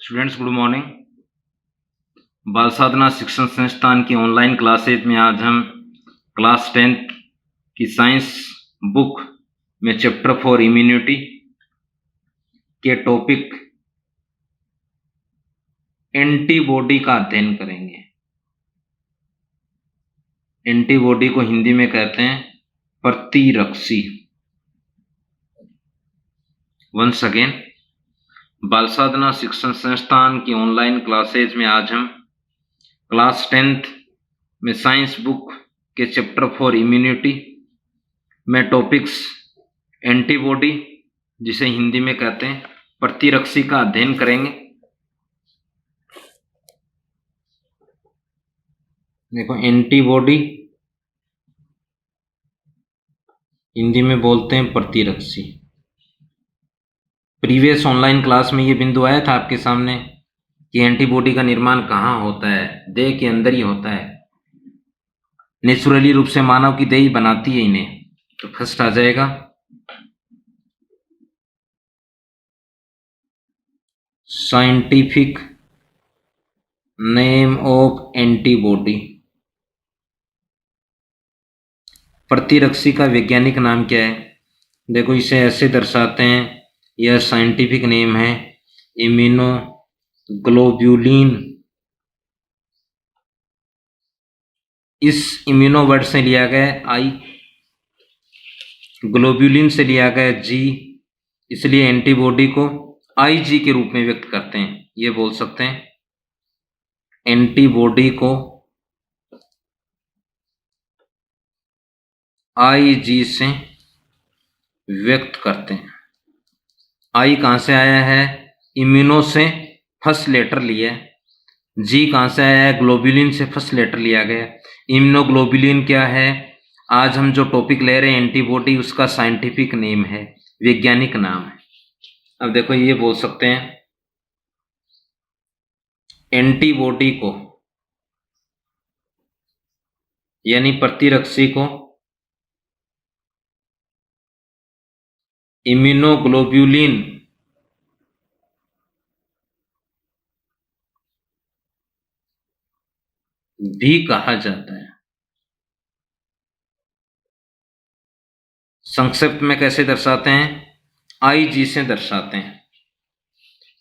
Students good morning. बाल साधना शिक्षण संस्थान की ऑनलाइन क्लासेज में आज हम क्लास 10th की साइंस बुक में चैप्टर 4 इम्यूनिटी के टॉपिक एंटीबॉडी का अध्ययन करेंगे। एंटीबॉडी को हिंदी में कहते हैं प्रतिरक्षी। वंस अगेन, बाल साधना शिक्षण संस्थान की ऑनलाइन क्लासेज में आज हम क्लास 10th में साइंस बुक के चैप्टर 4 इम्यूनिटी में टॉपिक्स एंटीबॉडी, जिसे हिंदी में कहते हैं प्रतिरक्षी, का अध्ययन करेंगे। देखो, एंटीबॉडी हिंदी में बोलते हैं प्रतिरक्षी। प्रीवियस ऑनलाइन क्लास में ये बिंदु आया था आपके सामने कि एंटीबॉडी का निर्माण कहाँ होता है, देह के अंदर ही होता है। नेचुरली रूप से मानव की देह ही बनाती है इन्हें। तो फर्स्ट आ जाएगा साइंटिफिक नेम ऑफ एंटीबॉडी। प्रतिरक्षी का वैज्ञानिक नाम क्या है? देखो, इसे ऐसे दर्शाते हैं, यह साइंटिफिक नेम है इम्यूनोग्लोब्यूलिन। इस इम्यूनो वर्ड से लिया गया आई, ग्लोब्यूलिन से लिया गया जी, इसलिए एंटीबॉडी को आईजी के रूप में व्यक्त करते हैं। ये बोल सकते हैं एंटीबॉडी को आईजी से व्यक्त करते हैं। आई कहाँ से आया है? इम्यूनो से फर्स्ट लेटर लिया है। जी कहाँ से आया है? ग्लोब्यूलिन से फर्स्ट लेटर लिया गया। इम्यूनोग्लोब्यूलिन क्या है? आज हम जो टॉपिक ले रहे हैं एंटीबॉडी, उसका साइंटिफिक नेम है, वैज्ञानिक नाम है। अब देखो, ये बोल सकते हैं एंटीबॉडी को, यानी प्रतिरक्षी को, इम्यूनोग्लोब्यूलिन भी कहा जाता है। संक्षिप्त में कैसे दर्शाते हैं? आईजी से दर्शाते हैं।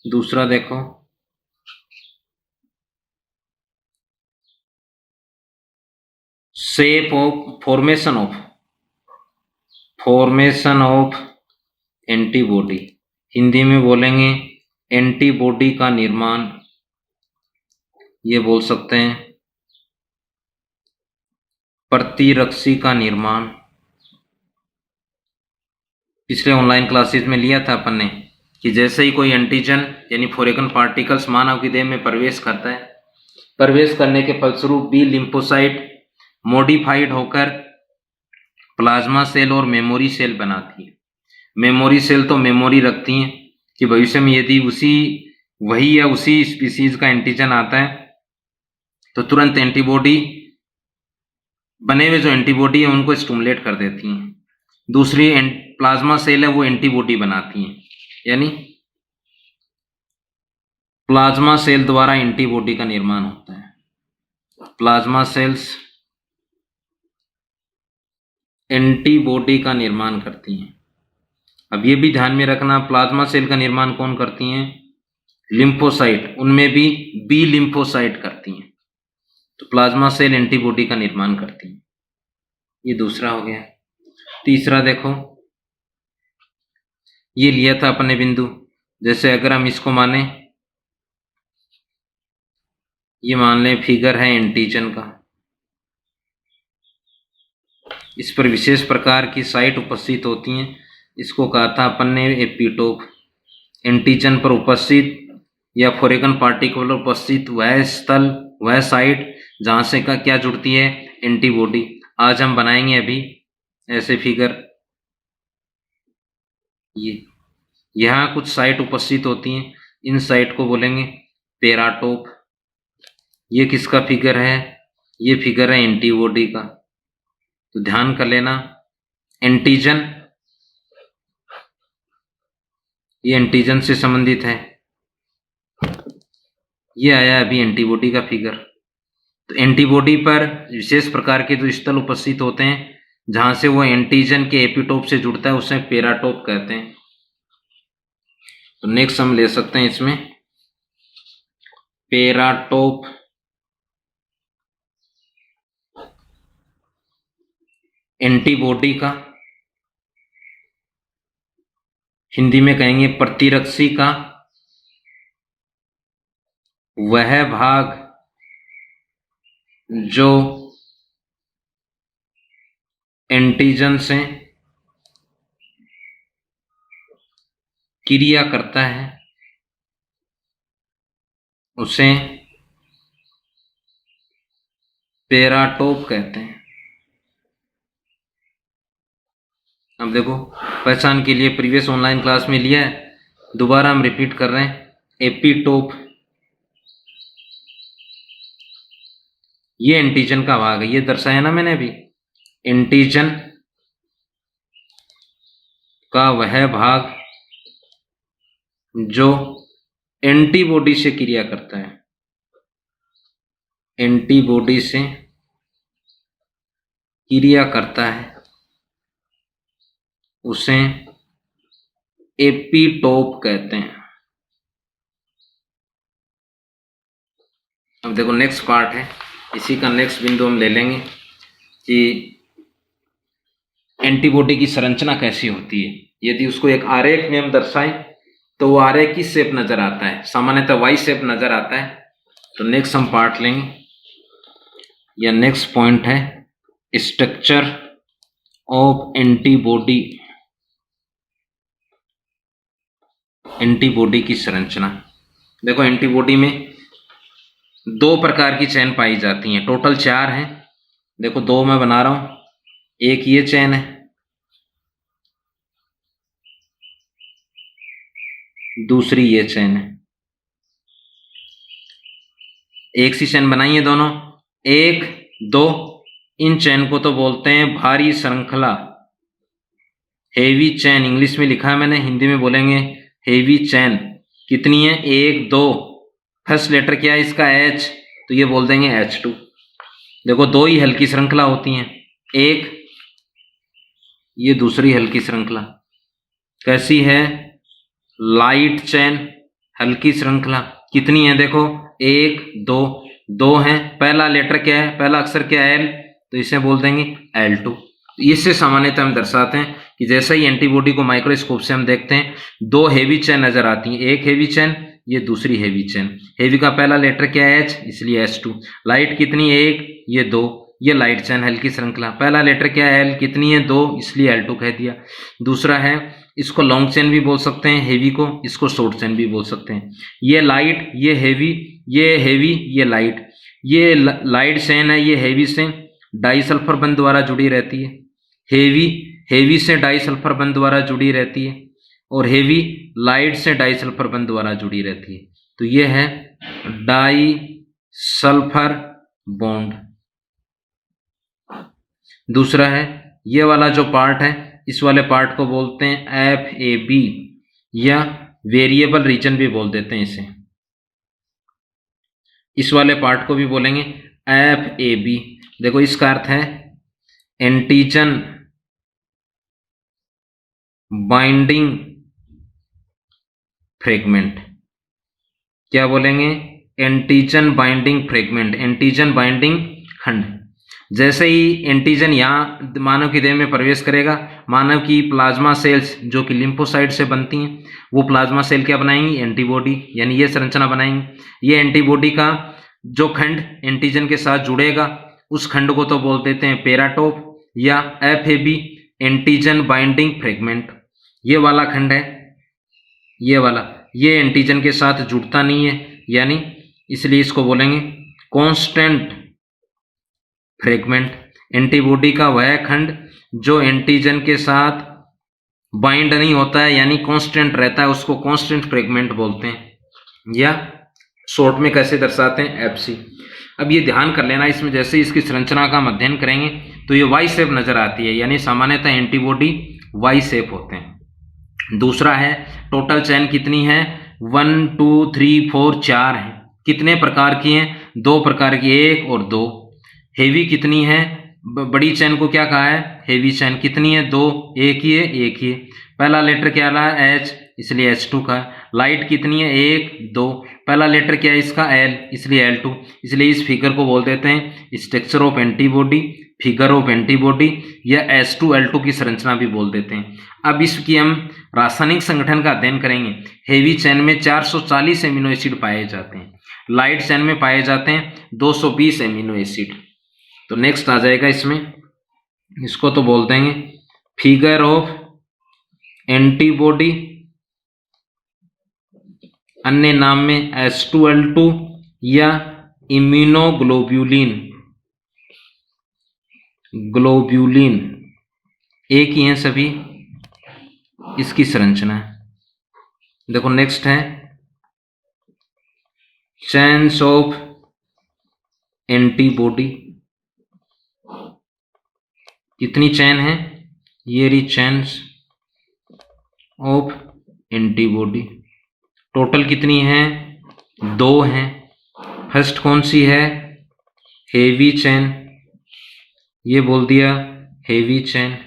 दूसरा देखो, shape of formation of antibody. Hindi में बोलेंगे एंटीबॉडी का निर्माण। ये बोल सकते हैं प्रतिरक्षी का निर्माण। पिछले ऑनलाइन क्लासेस में लिया था अपन ने कि जैसे ही कोई एंटीजन यानी फॉरेन पार्टिकल्स मानव की देह में प्रवेश करता है, प्रवेश करने के फलस्वरूप बी लिम्फोसाइट मॉडिफाइड होकर प्लाज्मा सेल और मेमोरी सेल बनाती है। मेमोरी सेल तो मेमोरी रखती हैं कि भविष्य में यदि वही या उसी स्पीसीज का एंटीजन आता है तो तुरंत एंटीबॉडी, बने हुए जो एंटीबॉडी है उनको स्टिमुलेट कर देती हैं। दूसरी प्लाज्मा सेल है, वो एंटीबॉडी बनाती हैं, यानी प्लाज्मा सेल द्वारा एंटीबॉडी का निर्माण होता है। प्लाज्मा सेल्स एंटीबॉडी का निर्माण करती हैं। अब ये भी ध्यान में रखना, प्लाज्मा सेल का निर्माण कौन करती हैं? लिम्फोसाइट, उनमें भी बी लिम्फोसाइट करती हैं। तो प्लाज्मा सेल एंटीबॉडी का निर्माण करती हैं। ये दूसरा हो गया। तीसरा देखो, ये लिया था अपने बिंदु, जैसे अगर हम इसको माने, ये मान लें फिगर है एंटीजन का, इस पर विशेष प्रकार की साइट उपस्थित होती हैं। इसको कहा था अपन ने एपिटोप। एंटीजन पर उपस्थित या फॉरेन पार्टिकल उपस्थित वह स्थल, वह साइट जहाँ से का क्या जुड़ती है? एंटीबॉडी। आज हम बनाएंगे अभी ऐसे फिगर। ये यहाँ कुछ साइट उपस्थित होती हैं, इन साइट को बोलेंगे पेराटोप। ये किसका फिगर है? ये फिगर है एंटीबॉडी का। तो ध्यान कर लेना, एंटीजन, ये एंटीजन से संबंधित है। ये आया अभी एंटीबॉडी का फिगर। तो एंटीबॉडी पर विशेष प्रकार के जो स्थल उपस्थित होते हैं जहां से वो एंटीजन के एपिटोप से जुड़ता है उसे पेराटोप कहते हैं। तो नेक्स्ट हम ले सकते हैं इसमें पेराटोप, एंटीबॉडी का हिंदी में कहेंगे प्रतिरक्षी का वह भाग जो एंटीजन से क्रिया करता है उसे पेराटोप कहते हैं। अब देखो पहचान के लिए प्रीवियस ऑनलाइन क्लास में लिया है, दोबारा हम रिपीट कर रहे हैं। एपिटोप ये एंटीजन का भाग है, ये दर्शाया ना मैंने अभी, एंटीजन का वह भाग जो एंटीबॉडी से क्रिया करता है, एंटीबॉडी से क्रिया करता है उसे एपिटोप कहते हैं। अब देखो नेक्स्ट पार्ट है, इसी का नेक्स्ट बिंदु हम ले लेंगे कि एंटीबॉडी की संरचना कैसी होती है। यदि उसको एक आरेख में हम दर्शाएं तो वो आरेख की शेप नजर आता है, सामान्यतः वाई शेप नजर आता है। तो नेक्स्ट हम पार्ट लेंगे या नेक्स्ट पॉइंट है स्ट्रक्चर ऑफ एंटीबॉडी, एंटीबॉडी की संरचना। देखो एंटीबॉडी में दो प्रकार की चेन पाई जाती हैं, टोटल 4 हैं। देखो 2 मैं बना रहा हूं, एक ये चेन है, दूसरी ये चेन है। एक सी चेन बनाई है दोनों, 1 2, इन चेन को तो बोलते हैं भारी श्रृंखला, हेवी चेन इंग्लिश में लिखा है मैंने, हिंदी में बोलेंगे हेवी चेन। कितनी है? 1 2, फर्स्ट लेटर क्या है इसका? H, तो ये बोल देंगे H2। देखो 2 ही हल्की श्रृंखला होती हैं, एक ये दूसरी हल्की श्रृंखला कैसी है? लाइट चेन, हल्की श्रृंखला। कितनी है? देखो 1 2, 2 है, पहला लेटर क्या है, पहला अक्षर क्या है? L, तो इसे बोल देंगे L2। इससे सामान्यतः हम दर्शाते हैं कि जैसे ही एंटीबॉडी को माइक्रोस्कोप से हम देखते हैं 2 हेवी चेन नजर आती हैं, एक हेवी चेन, ये दूसरी हेवी चेन। हेवी का पहला लेटर क्या है? H, इसलिए H2। लाइट कितनी है? 1, ये 2, ये लाइट चेन हल्की श्रृंखला। पहला लेटर क्या है? L, कितनी है? 2, इसलिए L2 कह दिया। दूसरा है, इसको लॉन्ग चेन भी बोल सकते हैं हेवी को, इसको शॉर्ट चेन भी बोल सकते हैं। ये लाइट, ये हेवी, ये हेवी, ये लाइट। ये लाइट चेन है, ये हेवी से डाइसल्फर बंध द्वारा जुड़ी रहती है, हेवी से डाइसल्फर बंध द्वारा जुड़ी रहती है, और हेवी लाइट से डाइसल्फर बंध द्वारा जुड़ी रहती है। तो ये है डाइसल्फर बॉन्ड। दूसरा है ये वाला जो पार्ट है, इस वाले पार्ट को बोलते हैं FAB या वेरिएबल रीजन भी बोल देते हैं इसे। इस वाले पार्ट को भी बोलेंगे FAB। देखो इसका अर्थ है एंटीजन बाइंडिंग फ्रेगमेंट। क्या बोलेंगे? Antigen binding fragment, antigen binding खंड। जैसे ही एंटीजन यहाँ मानव की देह में प्रवेश करेगा, मानव की प्लाज्मा सेल्स जो कि लिम्फोसाइट से बनती हैं, वो प्लाज्मा सेल क्या बनाएंगी? एंटीबॉडी, यानी ये संरचना बनाएंगी। ये एंटीबॉडी का जो खंड एंटीजन के साथ जुड़ेगा उस खंड को तो बोल देते हैं पेराटोप या FAB, एंटीजन बाइंडिंग फ्रेगमेंट। ये वाला खंड है, ये वाला, ये एंटीजन के साथ जुड़ता नहीं है, यानी इसलिए इसको बोलेंगे कांस्टेंट फ्रेगमेंट। एंटीबॉडी का वह खंड जो एंटीजन के साथ बाइंड नहीं होता है, यानी कांस्टेंट रहता है, उसको कांस्टेंट फ्रेगमेंट बोलते हैं, या शॉर्ट में कैसे दर्शाते हैं? FC। अब ये ध्यान कर लेना, इसमें जैसे इसकी संरचना का अध्ययन करेंगे तो ये वाई शेप नजर आती है, यानी सामान्यतः एंटीबॉडी वाई शेप होते हैं। दूसरा है टोटल चेन कितनी है? 1 2 3 4, 4 है। कितने प्रकार की हैं? 2 प्रकार की, 1 और 2। हेवी कितनी है? बड़ी चैन को क्या कहा है? हेवी चैन। कितनी है? 2। एक ही है, एक ही है। पहला लेटर क्या रहा है? H, इसलिए H2 का है। लाइट कितनी है? 1 2। पहला लेटर क्या है इसका? L, इसलिए L2। इसलिए इस फिगर को बोल देते हैं structure of antibody, figure of antibody, या H2L2 की संरचना भी बोल देते हैं। अब इसकी हम रासायनिक संगठन का अध्ययन करेंगे। हेवी चैन में 440 एमिनो एसिड पाए जाते हैं, लाइट चैन में पाए जाते हैं 220 एमिनो एसिड। तो नेक्स्ट आ जाएगा इसमें, इसको तो बोल देंगे फिगर ऑफ एंटीबॉडी, अन्य नाम में H2L2 या इम्यूनोग्लोब्यूलिन। ग्लोब्यूलिन एक ही हैं सभी, इसकी संरचना है। देखो नेक्स्ट है चेन्स ऑफ एंटीबॉडी। कितनी चैन है? ये रही चैन्स ऑफ एंटीबॉडी। टोटल कितनी है? 2 हैं। फर्स्ट कौन सी है? हेवी चैन, ये बोल दिया हेवी चैन।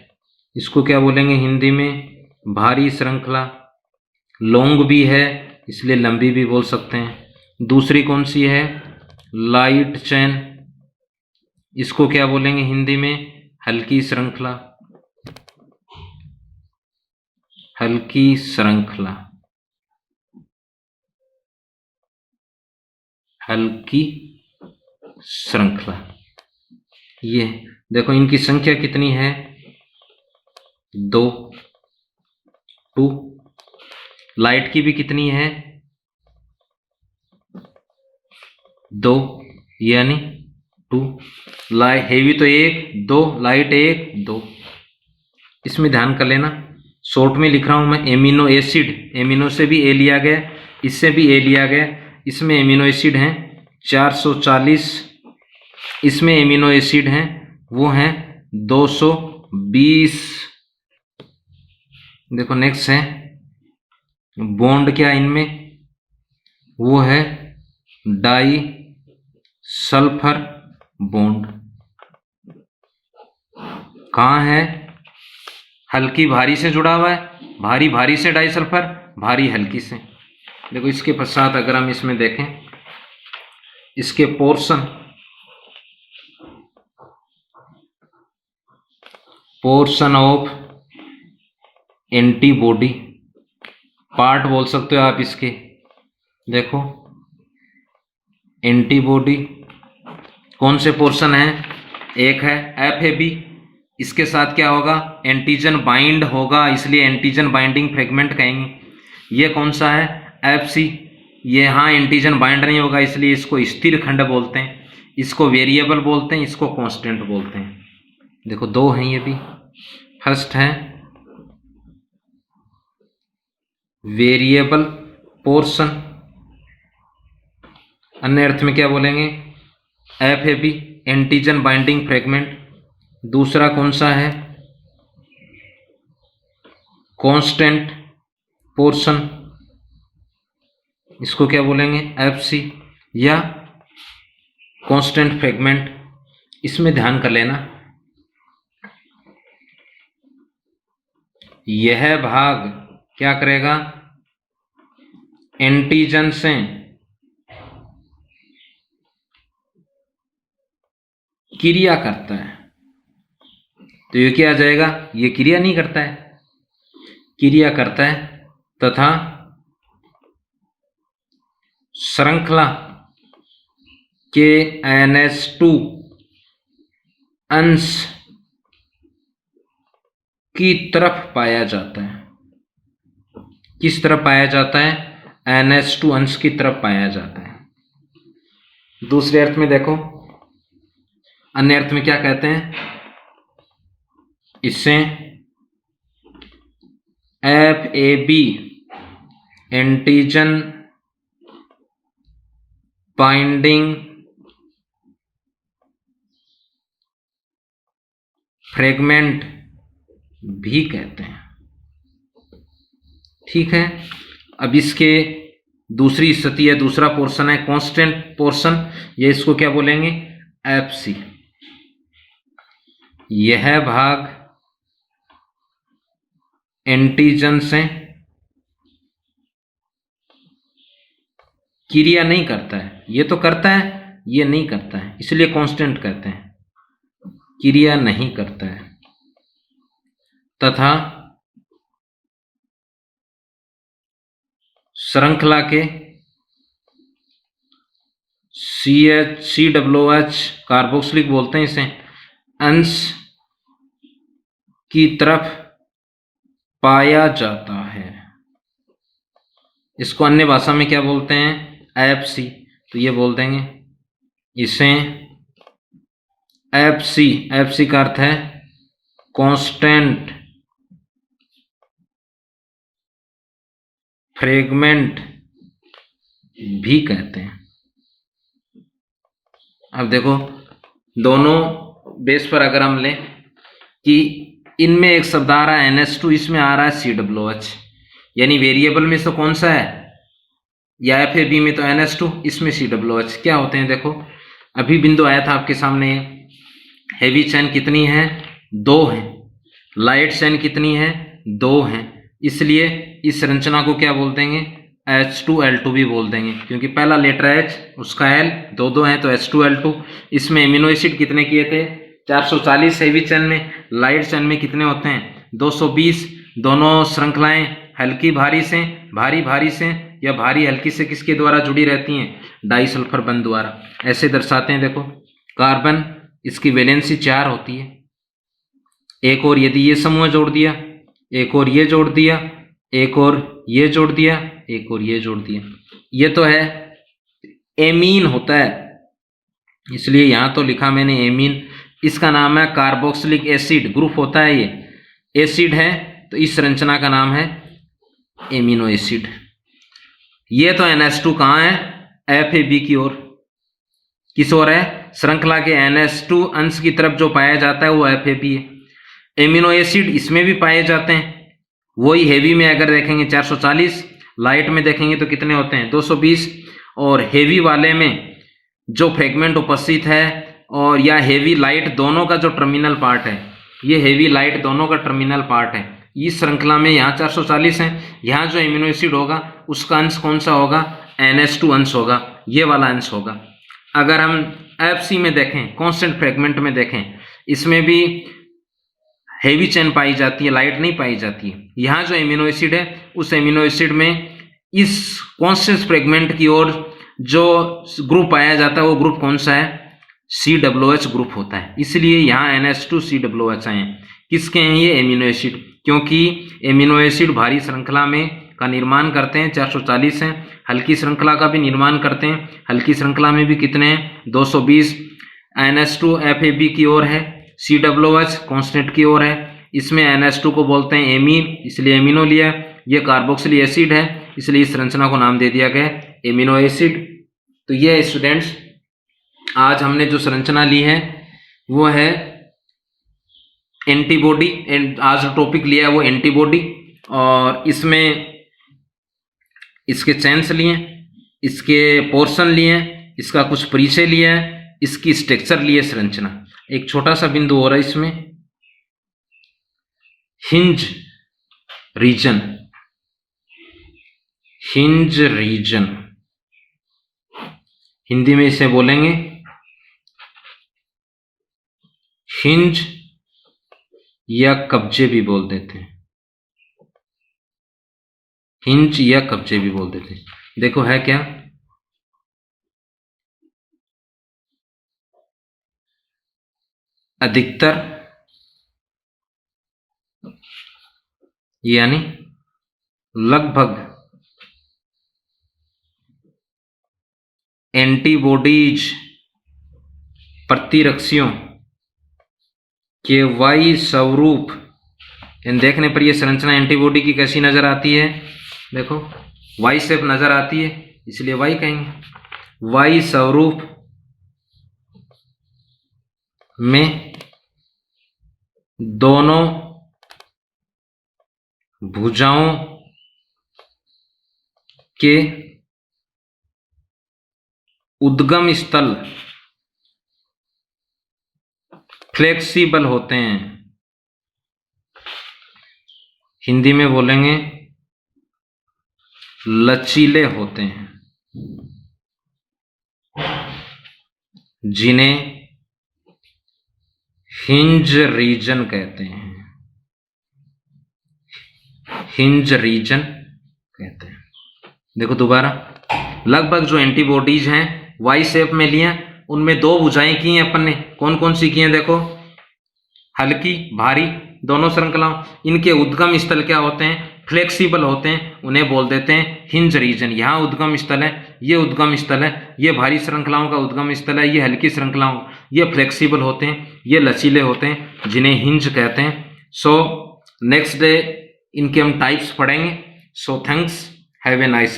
इसको क्या बोलेंगे हिंदी में? भारी श्रृंखला। लॉन्ग भी है इसलिए लंबी भी बोल सकते हैं। दूसरी कौन सी है? लाइट चैन, इसको क्या बोलेंगे हिंदी में? हल्की श्रृंखला। हल्की श्रृंखला, हल्की श्रृंखला। ये देखो इनकी संख्या कितनी है? 2। लाइट की भी कितनी है? 2, यानी 2। लाइट हेवी तो 1 2, लाइट 1 2। इसमें ध्यान कर लेना, शॉर्ट में लिख रहा हूं मैं एमिनो एसिड। एमिनो से भी ए लिया गया, इससे भी ए लिया गया। इसमें एमिनो एसिड हैं 440, इसमें एमिनो एसिड हैं वो हैं 220। देखो नेक्स्ट है बॉन्ड, क्या इनमें? वो है डाई सल्फर बॉन्ड। कहाँ है? हल्की भारी से जुड़ा हुआ है, भारी भारी से डाई सल्फर, भारी हल्की से। देखो इसके पश्चात अगर हम इसमें देखें इसके पोर्शन ऑफ एंटीबॉडी, पार्ट बोल सकते हो आप इसके। देखो एंटीबॉडी कौन से पोर्शन है? एक है FAB, इसके साथ क्या होगा? एंटीजन बाइंड होगा, इसलिए एंटीजन बाइंडिंग फ्रेगमेंट कहेंगे। ये कौन सा है? FC, ये हाँ एंटीजन बाइंड नहीं होगा इसलिए इसको स्थिर खंड बोलते हैं, इसको वेरिएबल बोलते हैं, इसको कांस्टेंट बोलते हैं। देखो 2 हैं ये भी। फर्स्ट है वेरिएबल पोर्शन, अन्य अर्थ में क्या बोलेंगे? FAB, antigen binding fragment. दूसरा कौन सा है? कांस्टेंट पोर्शन, इसको क्या बोलेंगे? FC या कांस्टेंट फ्रेगमेंट। इसमें ध्यान कर लेना, यह भाग क्या करेगा? एंटीजन से क्रिया करता है। तो ये क्या आ जाएगा? ये क्रिया नहीं करता है, क्रिया करता है तथा श्रृंखला के NH2 अंश की तरफ पाया जाता है। किस तरफ पाया जाता है? NH2 अंश की तरफ पाया जाता है। दूसरे अर्थ में देखो, अन्य अर्थ में क्या कहते हैं? इससे FAB एंटीजन बाइंडिंग फ्रेगमेंट भी कहते हैं। ठीक है, अब इसके दूसरी स्थिति है, दूसरा पोर्शन है कांस्टेंट पोर्शन, ये इसको क्या बोलेंगे, एफ सी। यह भाग एंटीजन से क्रिया नहीं करता है, ये तो करता है, ये नहीं करता है, इसलिए कांस्टेंट कहते हैं, क्रिया नहीं करता है, तथा श्रृंखला के CH कार्बोक्सिलिक बोलते हैं इसे, अंश की तरफ पाया जाता है। इसको अन्य भाषा में क्या बोलते हैं, एफसी। तो ये बोल देंगे इसे एफसी। एफसी का अर्थ है कांस्टेंट फ्रेगमेंट भी कहते हैं। अब देखो, दोनों बेस पर अगर हम लें कि इनमें एक शब्द आ रहा है NH2, इसमें आ रहा है COOH, यानी वेरिएबल में तो कौन सा है, या FAB में तो NH2, इसमें COOH। क्या होते हैं देखो, अभी बिंदु आया था आपके सामने, हैवी चैन कितनी है, 2 है, लाइट चैन कितनी है, 2 है, इसलिए इस संरचना को क्या बोल देंगे, H2L2 भी बोल देंगे, क्योंकि पहला लेटर H उसका L, 2 हैं तो H2L2। इसमें एमिनो एसिड कितने किए थे, 440 हैवी चैन में, लाइट चैन में कितने होते हैं, 220। दोनों श्रृंखलाएं हल्की भारी से, भारी भारी से, या भारी हल्की से किसके द्वारा जुड़ी रहती हैं, डाई सल्फर बंध द्वारा। ऐसे दर्शाते हैं देखो, कार्बन इसकी वैलेंसी 4 होती है, एक और यदि ये समूह जोड़ दिया, एक और ये जोड़ दिया, एक और ये जोड़ दिया, एक और ये जोड़ दिया, ये तो है एमीन होता है, इसलिए यहां तो लिखा मैंने एमीन। इसका नाम है कार्बोक्सिलिक एसिड, ग्रुप होता है, ये एसिड है, तो इस संरचना का नाम है एमिनो एसिड। ये तो NH2 कहाँ है, FAB की ओर, किस ओर है, श्रृंखला के NH2 अंश की तरफ जो पाया जाता है वो FAB है। एमिनो एसिड इसमें भी पाए जाते हैं, वही हेवी में अगर देखेंगे 440, लाइट में देखेंगे तो कितने होते हैं, 220। और हेवी वाले में जो फ्रेगमेंट उपस्थित है और या हेवी लाइट दोनों का जो टर्मिनल पार्ट है, ये हेवी लाइट दोनों का टर्मिनल पार्ट है, इस श्रृंखला में यहाँ 440 है, यहाँ जो एमिनो एसिड होगा उसका अंश कौन सा होगा, NH2 अंश होगा, ये वाला अंश होगा। अगर हम FC में देखें, कांस्टेंट फ्रेगमेंट में देखें, इसमें भी हेवी चेन पाई जाती है, लाइट नहीं पाई जाती है। यहाँ जो एमिनो एसिड है उस एमिनो एसिड में इस कांस्टेंट फ्रेगमेंट की ओर जो ग्रुप पाया जाता है वो ग्रुप कौन सा है, COOH ग्रुप होता है, इसलिए यहाँ NH2 COOH आए हैं। किसके हैं ये, एमिनो एसिड, क्योंकि एमिनो एसिड भारी श्रृंखला में का निर्माण करते हैं, 440 हैं, हल्की श्रृंखला का भी निर्माण करते हैं, हल्की श्रृंखला में भी कितने हैं, 220। NH2 FAB की ओर है, COOH कांस्टेंट की ओर है, इसमें NH2 को बोलते हैं एमीन, इसलिए एमिनो लिया। ये कार्बोक्सिलिक एसिड है, इसलिए इस संरचना को नाम दे दिया गया एमिनो एसिड। तो ये स्टूडेंट्स आज हमने जो संरचना ली है वो है एंटीबॉडी, आज टॉपिक लिया है वो एंटीबॉडी, और इसमें इसके चेन्स लिए, इसके पोर्शन लिए, इसका कुछ परिचय लिया है, इसकी स्ट्रक्चर लिए संरचना। एक छोटा सा बिंदु हो रहा है इसमें, hinge region, hinge region Hindi में इसे बोलेंगे हिंज या कब्जे भी बोल देते हैं, हिंज या कब्जे भी बोल देते हैं। देखो है क्या, अधिकतर यानी लगभग एंटीबॉडीज प्रतिरक्षियों के वाई स्वरूप, इन देखने पर यह संरचना एंटीबॉडी की कैसी नजर आती है, देखो वाई शेप नजर आती है, इसलिए वाई कहेंगे। वाई स्वरूप में दोनों भुजाओं के उद्गम स्थल फ्लेक्सिबल होते हैं, हिंदी में बोलेंगे लचीले होते हैं, जिन्हें हिंज रीजन कहते हैं, हिंज रीजन कहते हैं। देखो दोबारा, लगभग जो एंटीबॉडीज हैं वाई शेप में लिए, उनमें दो भुजाएं की हैं अपन ने, कौन कौन सी की हैं देखो, हल्की भारी दोनों श्रृंखलाओं, इनके उद्गम स्थल क्या होते हैं, फ्लेक्सिबल होते हैं, उन्हें बोल देते हैं हिंज रीजन। यहाँ उद्गम स्थल है, ये उद्गम स्थल है, ये भारी श्रृंखलाओं का उद्गम स्थल है, ये हल्की श्रृंखलाओं, ये फ्लेक्सिबल होते हैं, ये लचीले होते हैं, जिन्हें हिंज कहते हैं। सो नेक्स्ट डे इनके हम टाइप्स पढ़ेंगे। So thanks, have a nice